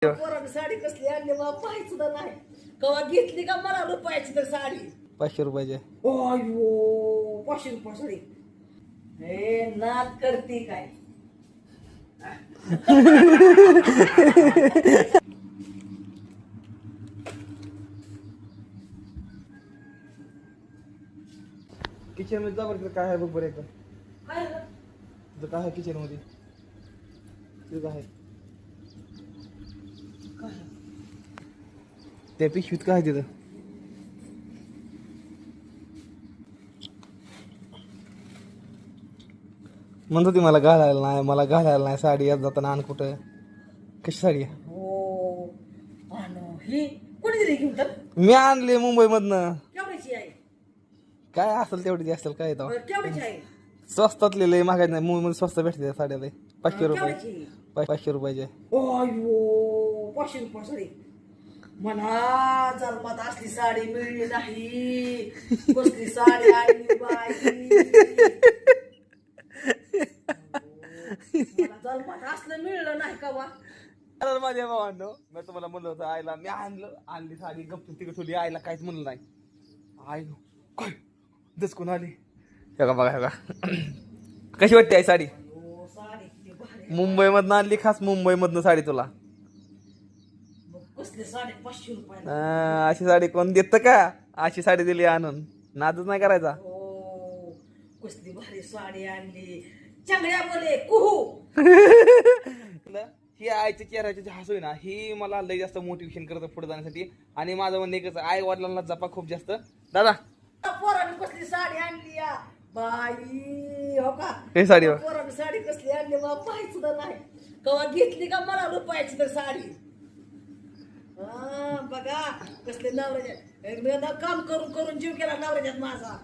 पोराने साडी कसली आणली मला पाहिजे सुद्धा नाही. कवा घेतली का मला रुपयाची तर साडी 500 रुपयाचे. अयो 500 रुपये साडी. हे नाद करते काय. किचन मध्ये जा बरं काय आहे बघ बरं एकदम. काय झालं? तुझं काय आहे किचन मध्ये? तुझं काय आहे त्या पिशवीत काय आहे तिथं? म्हणत होती मला घालायला नाही साडी यात जाताना. आण कुठं कशी साडी आहे? हो आणि ही कोणी दिली घेऊन तर मी आणली मुंबई मधनं. केवढ्याची आहे? काय असेल तेवढी असेल काय तेव्हा. केवढ्याची आहे? स्वस्तातले लय महागाय नाही. मुंबई मध्ये स्वस्त भेटते त्या साड्या लय. 500 रुपये. केवढ्याची? 500 रुपयाचे. अयो 500 रुपये साडी. मला जन्मात असली साडी मिळली नाही. कसली साडी आणली बाई. मला जन्मात असलं मिळलं नाही का वा. अरे माझ्या भावांनो, मी तुम्हाला म्हणलं होतं आईला मी आणली साडी गप्प तिकडे ठेवली. आईला काहीच म्हणलं नाही. आई काय दचकून आली. हे बघा हे बघा कशी वाटते आई साडी? अयो, साडी किती भारी. मुंबई मधनं आणली, खास मुंबई मधनं साडी तुला. मग कसली साडी 500 रुपये. अशी साडी कोण देत का? अशी साडी दिली आणून. नादच नाही करायचा. हो कसली भारी साडी आणली. चांगल्या बोले कुहू. ही आईच्या चेहऱ्याची जी हसू आहे ना, ही मला लय जास्त मोटिवेशन करतं पुढे जाण्यासाठी. आणि माझं म्हणणं एकच, आई वडिलांना जपा खूप जास्त. दादा पोराने कसली साडी आणली या बाई. हो का हे साडी पोराने साडी कसली आणली मला पाहिजे सुद्धा नाही. कवा घेतली का मला रुपयाची तर साडी. बघा कसले नवऱ्याच्या काम करून करून जीव केला नवऱ्याच्यात माझा.